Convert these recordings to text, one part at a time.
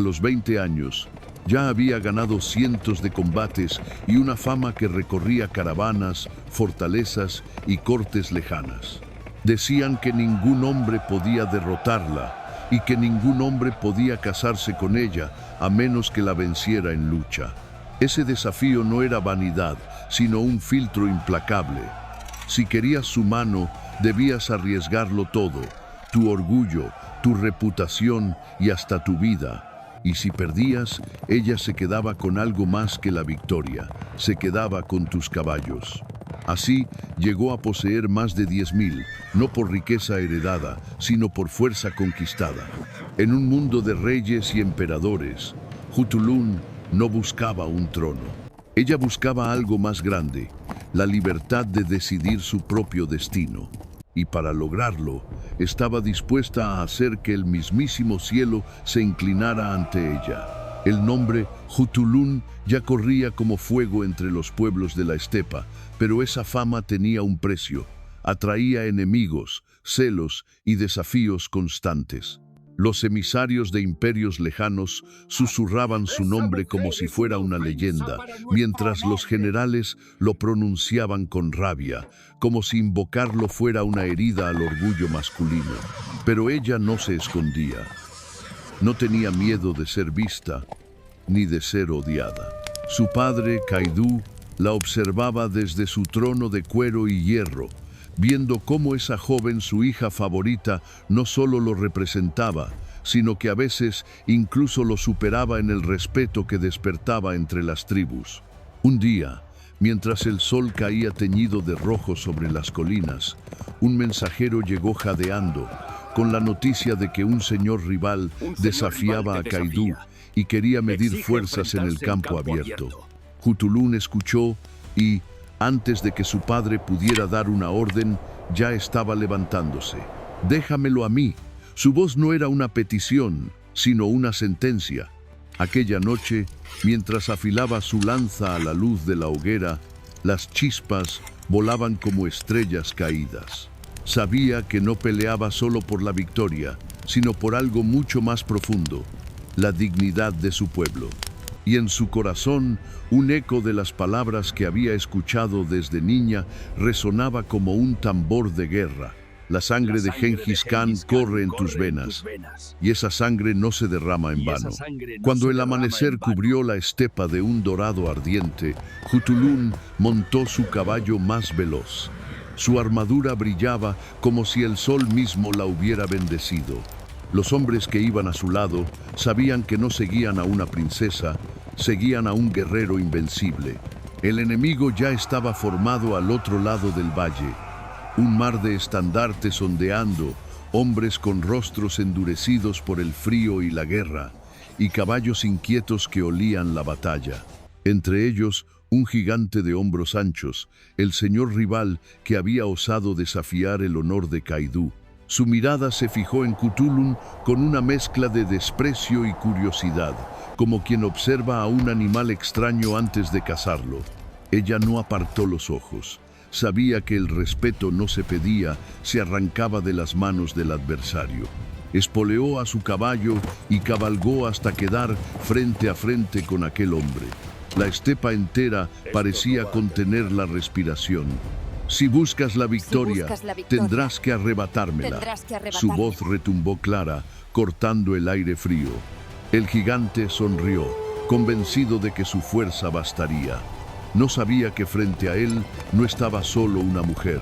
A los 20 años, ya había ganado cientos de combates y una fama que recorría caravanas, fortalezas y cortes lejanas. Decían que ningún hombre podía derrotarla y que ningún hombre podía casarse con ella a menos que la venciera en lucha. Ese desafío no era vanidad, sino un filtro implacable. Si querías su mano, debías arriesgarlo todo: tu orgullo, tu reputación y hasta tu vida. Y si perdías, ella se quedaba con algo más que la victoria, se quedaba con tus caballos. Así, llegó a poseer más de 10.000, no por riqueza heredada, sino por fuerza conquistada. En un mundo de reyes y emperadores, Jutulun no buscaba un trono. Ella buscaba algo más grande: la libertad de decidir su propio destino. Y para lograrlo, estaba dispuesta a hacer que el mismísimo cielo se inclinara ante ella. El nombre Jutulun ya corría como fuego entre los pueblos de la estepa, pero esa fama tenía un precio: atraía enemigos, celos y desafíos constantes. Los emisarios de imperios lejanos susurraban su nombre como si fuera una leyenda, mientras los generales lo pronunciaban con rabia, como si invocarlo fuera una herida al orgullo masculino. Pero ella no se escondía. No tenía miedo de ser vista, ni de ser odiada. Su padre, Kaidu, la observaba desde su trono de cuero y hierro, viendo cómo esa joven, su hija favorita, no solo lo representaba, sino que a veces incluso lo superaba en el respeto que despertaba entre las tribus. Un día, mientras el sol caía teñido de rojo sobre las colinas, un mensajero llegó jadeando, con la noticia de que un señor rival desafiaba a Kaidu y quería medir fuerzas en el campo abierto. Jutulun escuchó y, antes de que su padre pudiera dar una orden, ya estaba levantándose. «Déjamelo a mí». Su voz no era una petición, sino una sentencia. Aquella noche, mientras afilaba su lanza a la luz de la hoguera, las chispas volaban como estrellas caídas. Sabía que no peleaba solo por la victoria, sino por algo mucho más profundo: la dignidad de su pueblo. Y en su corazón, un eco de las palabras que había escuchado desde niña resonaba como un tambor de guerra. La sangre de Gengis Khan corre en tus venas, y esa sangre no se derrama en vano. Cuando el amanecer cubrió la estepa de un dorado ardiente, Jutulun montó su caballo más veloz. Su armadura brillaba como si el sol mismo la hubiera bendecido. Los hombres que iban a su lado sabían que no seguían a una princesa, seguían a un guerrero invencible. El enemigo ya estaba formado al otro lado del valle. Un mar de estandartes ondeando, hombres con rostros endurecidos por el frío y la guerra, y caballos inquietos que olían la batalla. Entre ellos, un gigante de hombros anchos, el señor rival que había osado desafiar el honor de Kaidu. Su mirada se fijó en Jutulun con una mezcla de desprecio y curiosidad, como quien observa a un animal extraño antes de cazarlo. Ella no apartó los ojos. Sabía que el respeto no se pedía, se arrancaba de las manos del adversario. Espoleó a su caballo y cabalgó hasta quedar frente a frente con aquel hombre. La estepa entera parecía contener la respiración. Si buscas la victoria, tendrás que arrebatármela. Su voz retumbó clara, cortando el aire frío. El gigante sonrió, convencido de que su fuerza bastaría. No sabía que frente a él no estaba solo una mujer.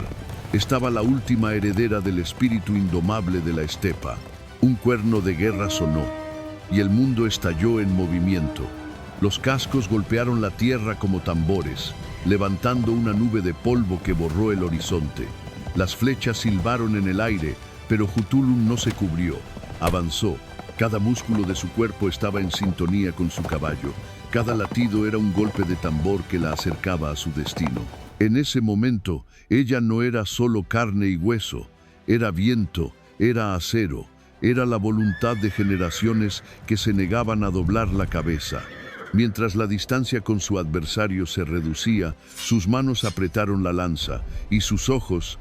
Estaba la última heredera del espíritu indomable de la estepa. Un cuerno de guerra sonó, y el mundo estalló en movimiento. Los cascos golpearon la tierra como tambores, levantando una nube de polvo que borró el horizonte. Las flechas silbaron en el aire, pero Jutulun no se cubrió. Avanzó. Cada músculo de su cuerpo estaba en sintonía con su caballo. Cada latido era un golpe de tambor que la acercaba a su destino. En ese momento, ella no era solo carne y hueso, era viento, era acero, era la voluntad de generaciones que se negaban a doblar la cabeza. Mientras la distancia con su adversario se reducía, sus manos apretaron la lanza, y sus ojos,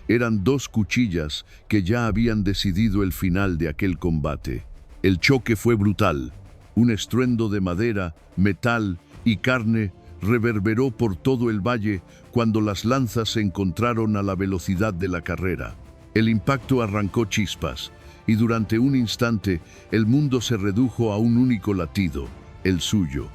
eran dos cuchillas que ya habían decidido el final de aquel combate. El choque fue brutal. Un estruendo de madera, metal y carne reverberó por todo el valle cuando las lanzas se encontraron a la velocidad de la carrera. El impacto arrancó chispas, y durante un instante el mundo se redujo a un único latido, el suyo.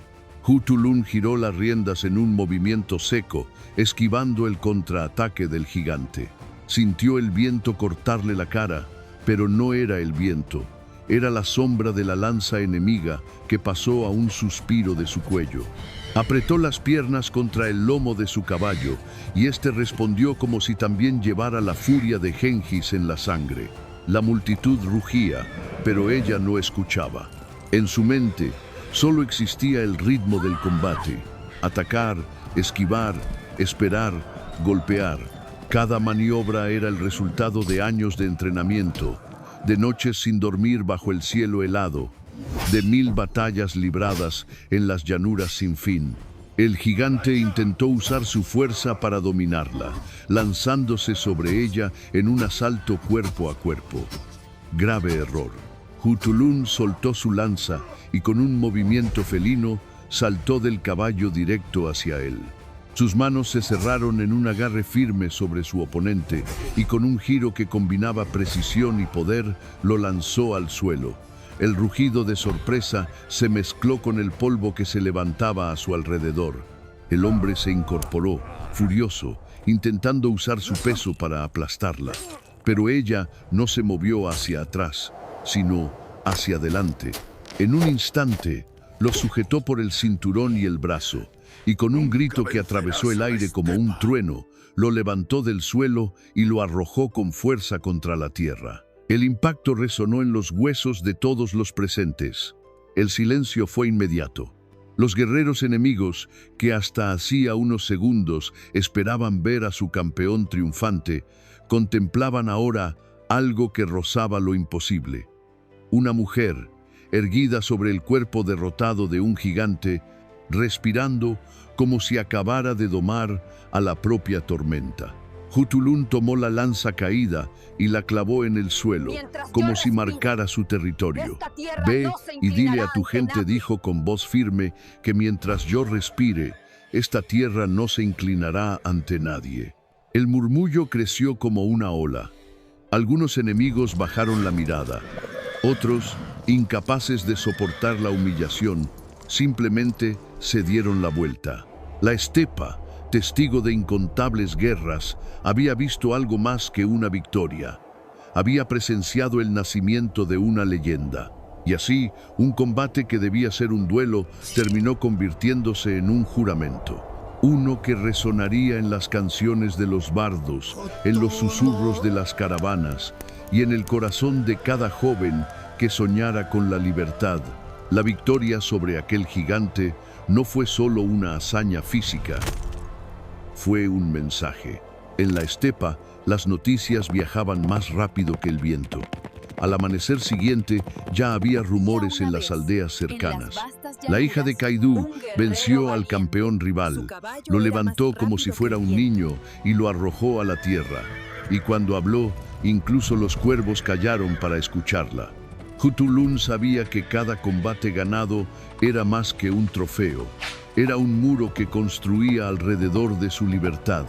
Hu Tulun giró las riendas en un movimiento seco, esquivando el contraataque del gigante. Sintió el viento cortarle la cara, pero no era el viento. Era la sombra de la lanza enemiga que pasó a un suspiro de su cuello. Apretó las piernas contra el lomo de su caballo y éste respondió como si también llevara la furia de Gengis en la sangre. La multitud rugía, pero ella no escuchaba. En su mente solo existía el ritmo del combate: atacar, esquivar, esperar, golpear. Cada maniobra era el resultado de años de entrenamiento, de noches sin dormir bajo el cielo helado, de 1000 batallas libradas en las llanuras sin fin. El gigante intentó usar su fuerza para dominarla, lanzándose sobre ella en un asalto cuerpo a cuerpo. Grave error. Hu Tulun soltó su lanza y con un movimiento felino saltó del caballo directo hacia él. Sus manos se cerraron en un agarre firme sobre su oponente y con un giro que combinaba precisión y poder, lo lanzó al suelo. El rugido de sorpresa se mezcló con el polvo que se levantaba a su alrededor. El hombre se incorporó, furioso, intentando usar su peso para aplastarla. Pero ella no se movió hacia atrás, sino hacia adelante. En un instante, lo sujetó por el cinturón y el brazo, y con un grito que atravesó el aire como un trueno, lo levantó del suelo y lo arrojó con fuerza contra la tierra. El impacto resonó en los huesos de todos los presentes. El silencio fue inmediato. Los guerreros enemigos, que hasta hacía unos segundos esperaban ver a su campeón triunfante, contemplaban ahora algo que rozaba lo imposible. Una mujer, erguida sobre el cuerpo derrotado de un gigante, respirando como si acabara de domar a la propia tormenta. Hu Tulun tomó la lanza caída y la clavó en el suelo, como si marcara su territorio. «Ve y dile a tu gente», dijo con voz firme, «que mientras yo respire, esta tierra no se inclinará ante nadie». El murmullo creció como una ola. Algunos enemigos bajaron la mirada. Otros, incapaces de soportar la humillación, simplemente se dieron la vuelta. La estepa, testigo de incontables guerras, había visto algo más que una victoria. Había presenciado el nacimiento de una leyenda. Y así, un combate que debía ser un duelo terminó convirtiéndose en un juramento. Uno que resonaría en las canciones de los bardos, en los susurros de las caravanas y en el corazón de cada joven que soñara con la libertad. La victoria sobre aquel gigante no fue solo una hazaña física, fue un mensaje. En la estepa, las noticias viajaban más rápido que el viento. Al amanecer siguiente, ya había rumores en las aldeas cercanas. La hija de Kaidu venció al campeón rival, lo levantó como si fuera un niño y lo arrojó a la tierra. Y cuando habló, incluso los cuervos callaron para escucharla. Hu Tulun sabía que cada combate ganado era más que un trofeo. Era un muro que construía alrededor de su libertad.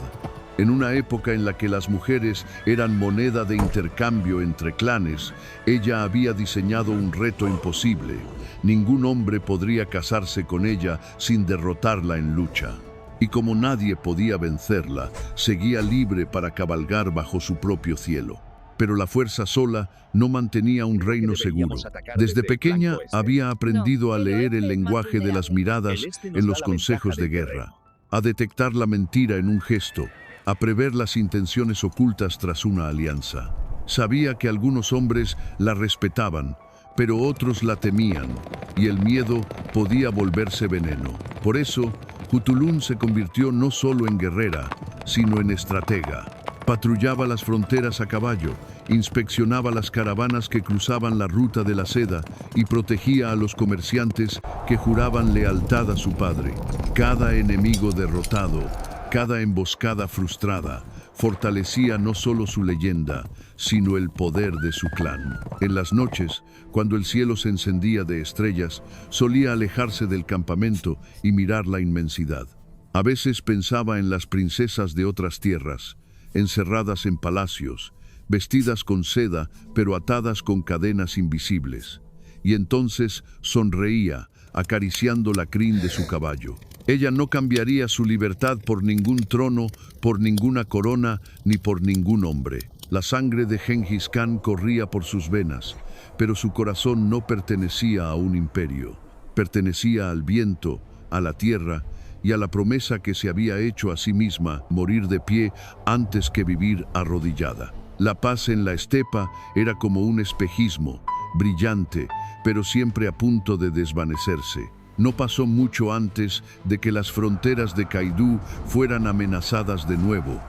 En una época en la que las mujeres eran moneda de intercambio entre clanes, ella había diseñado un reto imposible. Ningún hombre podría casarse con ella sin derrotarla en lucha. Y como nadie podía vencerla, seguía libre para cabalgar bajo su propio cielo. Pero la fuerza sola no mantenía un reino seguro. Desde pequeña había aprendido a leer el lenguaje de las miradas en los consejos de guerra, a detectar la mentira en un gesto, a prever las intenciones ocultas tras una alianza. Sabía que algunos hombres la respetaban, pero otros la temían, y el miedo podía volverse veneno. Por eso, Hu Tulun se convirtió no solo en guerrera, sino en estratega. Patrullaba las fronteras a caballo, inspeccionaba las caravanas que cruzaban la ruta de la seda y protegía a los comerciantes que juraban lealtad a su padre. Cada enemigo derrotado, cada emboscada frustrada, fortalecía no solo su leyenda, sino el poder de su clan. En las noches, cuando el cielo se encendía de estrellas, solía alejarse del campamento y mirar la inmensidad. A veces pensaba en las princesas de otras tierras, encerradas en palacios, vestidas con seda, pero atadas con cadenas invisibles. Y entonces sonreía, acariciando la crin de su caballo. Ella no cambiaría su libertad por ningún trono, por ninguna corona, ni por ningún hombre. La sangre de Gengis Khan corría por sus venas, pero su corazón no pertenecía a un imperio. Pertenecía al viento, a la tierra y a la promesa que se había hecho a sí misma, morir de pie antes que vivir arrodillada. La paz en la estepa era como un espejismo, brillante, pero siempre a punto de desvanecerse. No pasó mucho antes de que las fronteras de Kaidu fueran amenazadas de nuevo.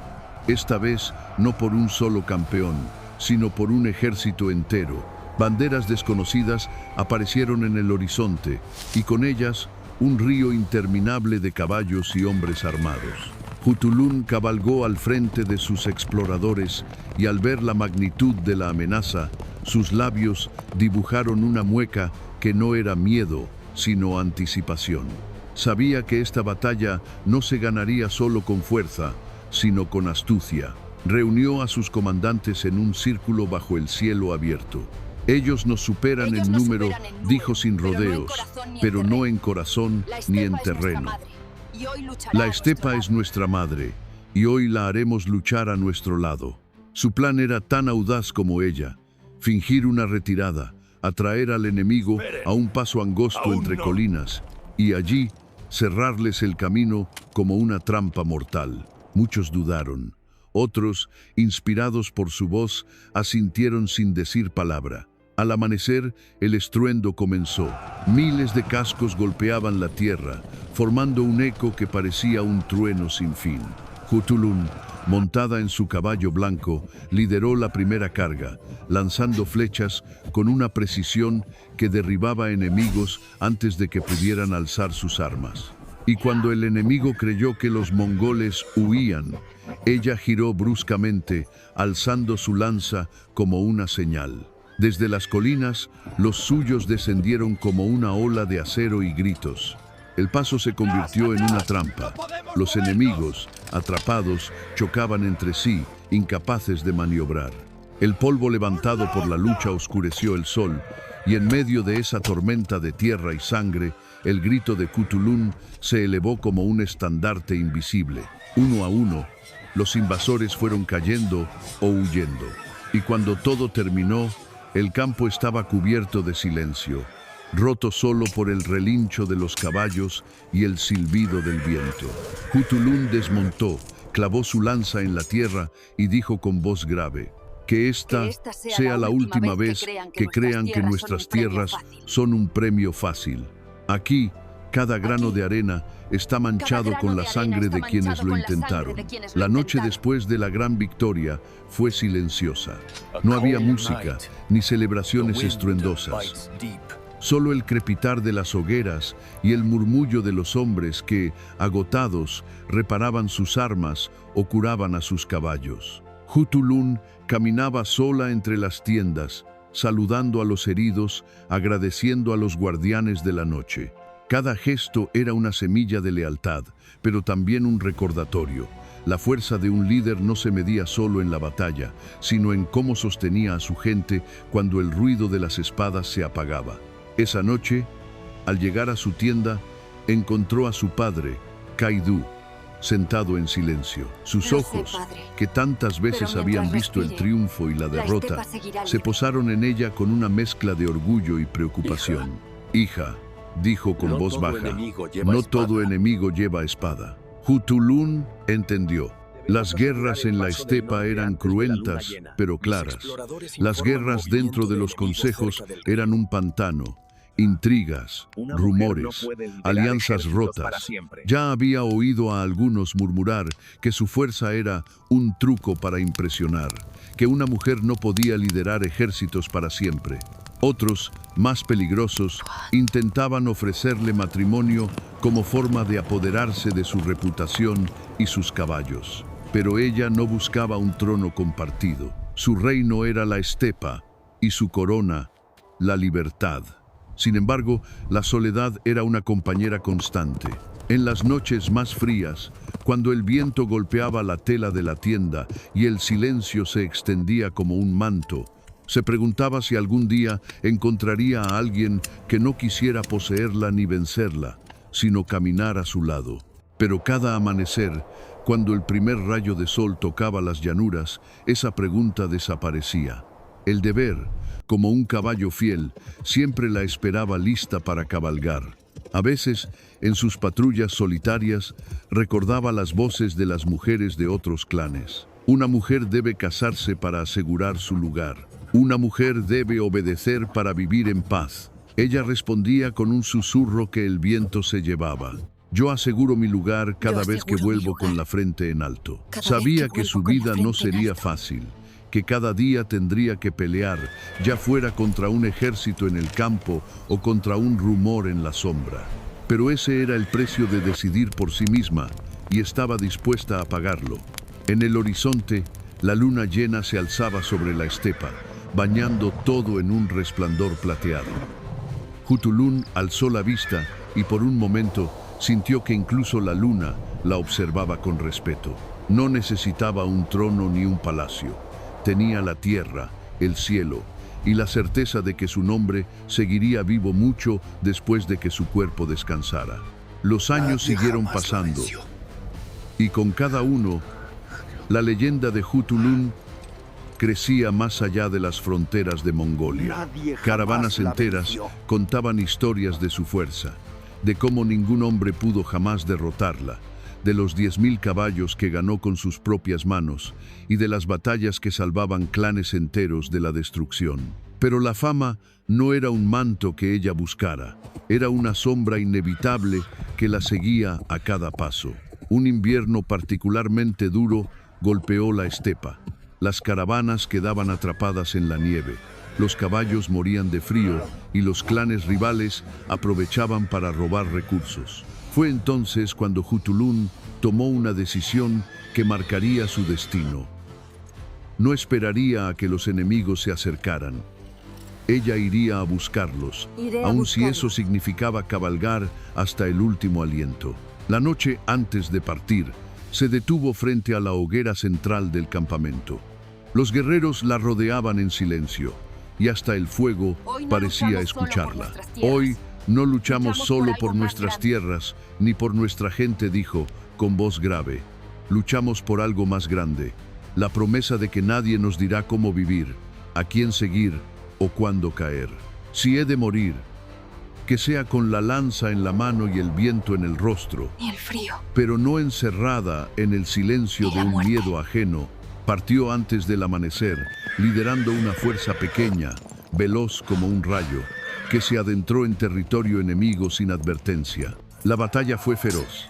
Esta vez no por un solo campeón, sino por un ejército entero. Banderas desconocidas aparecieron en el horizonte y con ellas un río interminable de caballos y hombres armados. Jutulun cabalgó al frente de sus exploradores y al ver la magnitud de la amenaza, sus labios dibujaron una mueca que no era miedo, sino anticipación. Sabía que esta batalla no se ganaría solo con fuerza, sino con astucia. Reunió a sus comandantes en un círculo bajo el cielo abierto. Ellos nos superan en número, dijo sin rodeos, pero no en corazón ni en terreno. La estepa es nuestra madre, y hoy la haremos luchar a nuestro lado. Su plan era tan audaz como ella, fingir una retirada, atraer al enemigo a un paso angosto entre colinas, y allí cerrarles el camino como una trampa mortal. Muchos dudaron. Otros, inspirados por su voz, asintieron sin decir palabra. Al amanecer, el estruendo comenzó. Miles de cascos golpeaban la tierra, formando un eco que parecía un trueno sin fin. Jutulun, montada en su caballo blanco, lideró la primera carga, lanzando flechas con una precisión que derribaba enemigos antes de que pudieran alzar sus armas. Y cuando el enemigo creyó que los mongoles huían, ella giró bruscamente, alzando su lanza como una señal. Desde las colinas, los suyos descendieron como una ola de acero y gritos. El paso se convirtió en una trampa. Los enemigos, atrapados, chocaban entre sí, incapaces de maniobrar. El polvo levantado por la lucha oscureció el sol, y en medio de esa tormenta de tierra y sangre, el grito de Jutulun se elevó como un estandarte invisible. Uno a uno, los invasores fueron cayendo o huyendo. Y cuando todo terminó, el campo estaba cubierto de silencio, roto solo por el relincho de los caballos y el silbido del viento. Jutulun desmontó, clavó su lanza en la tierra y dijo con voz grave: que esta sea la última vez que crean que nuestras tierras son un premio fácil. Aquí, cada grano de arena está manchado con la sangre de quienes lo intentaron. La noche después de la gran victoria fue silenciosa. No había música ni celebraciones estruendosas. Solo el crepitar de las hogueras y el murmullo de los hombres que, agotados, reparaban sus armas o curaban a sus caballos. Jutulun caminaba sola entre las tiendas, saludando a los heridos, agradeciendo a los guardianes de la noche. Cada gesto era una semilla de lealtad, pero también un recordatorio. La fuerza de un líder no se medía solo en la batalla, sino en cómo sostenía a su gente cuando el ruido de las espadas se apagaba. Esa noche, al llegar a su tienda, encontró a su padre, Kaidu, sentado en silencio. Sus ojos, que tantas veces habían visto el triunfo y la derrota, se posaron en ella con una mezcla de orgullo y preocupación. Hija, dijo con voz baja, no todo enemigo lleva espada. Jutulun entendió. Las guerras en la estepa eran cruentas, pero claras. Las guerras dentro de los consejos eran un pantano. Intrigas, rumores, alianzas rotas. Ya había oído a algunos murmurar que su fuerza era un truco para impresionar, que una mujer no podía liderar ejércitos para siempre. Otros, más peligrosos, intentaban ofrecerle matrimonio como forma de apoderarse de su reputación y sus caballos. Pero ella no buscaba un trono compartido. Su reino era la estepa y su corona, la libertad. Sin embargo, la soledad era una compañera constante. En las noches más frías, cuando el viento golpeaba la tela de la tienda y el silencio se extendía como un manto, se preguntaba si algún día encontraría a alguien que no quisiera poseerla ni vencerla, sino caminar a su lado. Pero cada amanecer, cuando el primer rayo de sol tocaba las llanuras, esa pregunta desaparecía. El deber, como un caballo fiel, siempre la esperaba lista para cabalgar. A veces, en sus patrullas solitarias, recordaba las voces de las mujeres de otros clanes. Una mujer debe casarse para asegurar su lugar. Una mujer debe obedecer para vivir en paz. Ella respondía con un susurro que el viento se llevaba. Yo aseguro mi lugar cada vez que vuelvo con la frente en alto. Sabía que su vida no sería fácil, que cada día tendría que pelear, ya fuera contra un ejército en el campo o contra un rumor en la sombra. Pero ese era el precio de decidir por sí misma, y estaba dispuesta a pagarlo. En el horizonte, la luna llena se alzaba sobre la estepa, bañando todo en un resplandor plateado. Jutulún alzó la vista y por un momento sintió que incluso la luna la observaba con respeto. No necesitaba un trono ni un palacio. Tenía la tierra, el cielo y la certeza de que su nombre seguiría vivo mucho después de que su cuerpo descansara. Los años siguieron pasando y con cada uno, la leyenda de Jutulún crecía más allá de las fronteras de Mongolia. Caravanas enteras contaban historias de su fuerza, de cómo ningún hombre pudo jamás derrotarla, de los 10.000 caballos que ganó con sus propias manos y de las batallas que salvaban clanes enteros de la destrucción. Pero la fama no era un manto que ella buscara, era una sombra inevitable que la seguía a cada paso. Un invierno particularmente duro golpeó la estepa. Las caravanas quedaban atrapadas en la nieve, los caballos morían de frío y los clanes rivales aprovechaban para robar recursos. Fue entonces cuando Jutulún tomó una decisión que marcaría su destino. No esperaría a que los enemigos se acercaran. Ella iría a buscarlos, aun si eso significaba cabalgar hasta el último aliento. La noche antes de partir, se detuvo frente a la hoguera central del campamento. Los guerreros la rodeaban en silencio, y hasta el fuego parecía escucharla. Hoy no luchamos solo por nuestras tierras, ni por nuestra gente, dijo, con voz grave. Luchamos por algo más grande, la promesa de que nadie nos dirá cómo vivir, a quién seguir o cuándo caer. Si he de morir, que sea con la lanza en la mano y el viento en el rostro, ni el frío, pero no encerrada en el silencio de un miedo ajeno. Partió antes del amanecer, liderando una fuerza pequeña, veloz como un rayo, que se adentró en territorio enemigo sin advertencia. La batalla fue feroz.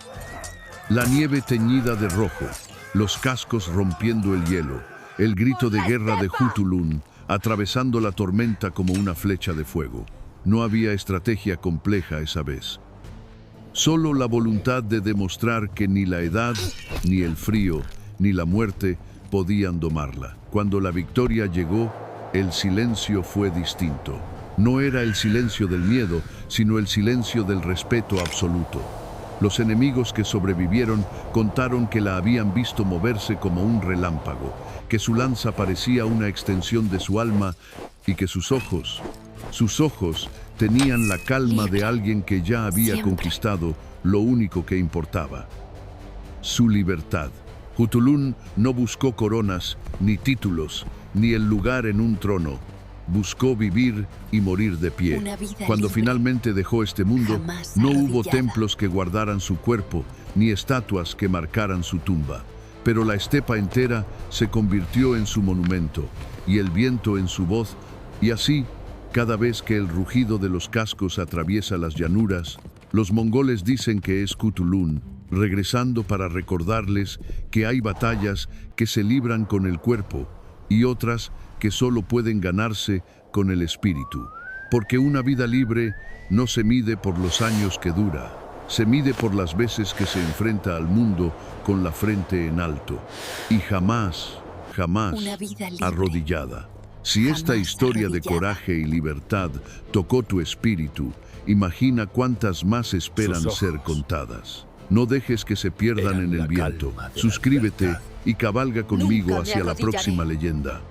La nieve teñida de rojo, los cascos rompiendo el hielo, el grito de guerra de Jutulún, atravesando la tormenta como una flecha de fuego. No había estrategia compleja esa vez. Solo la voluntad de demostrar que ni la edad, ni el frío, ni la muerte podían domarla. Cuando la victoria llegó, el silencio fue distinto. No era el silencio del miedo, sino el silencio del respeto absoluto. Los enemigos que sobrevivieron contaron que la habían visto moverse como un relámpago, que su lanza parecía una extensión de su alma y que sus ojos tenían la calma de alguien que ya había conquistado lo único que importaba: su libertad. Jutulún no buscó coronas, ni títulos, ni el lugar en un trono. Buscó vivir y morir de pie. Cuando finalmente dejó este mundo, no hubo templos que guardaran su cuerpo, ni estatuas que marcaran su tumba. Pero la estepa entera se convirtió en su monumento, y el viento en su voz, y así, cada vez que el rugido de los cascos atraviesa las llanuras, los mongoles dicen que es Jutulún, regresando para recordarles que hay batallas que se libran con el cuerpo y otras que solo pueden ganarse con el espíritu. Porque una vida libre no se mide por los años que dura, se mide por las veces que se enfrenta al mundo con la frente en alto y jamás Una vida libre. arrodillada. Si esta Jamás historia de arrodillada. coraje y libertad tocó tu espíritu, imagina cuántas más esperan Sus ojos ser contadas. No dejes que se pierdan eran en el la viento. calma de la Suscríbete libertad. y cabalga conmigo Nunca me hacia la arrodillaré. próxima leyenda.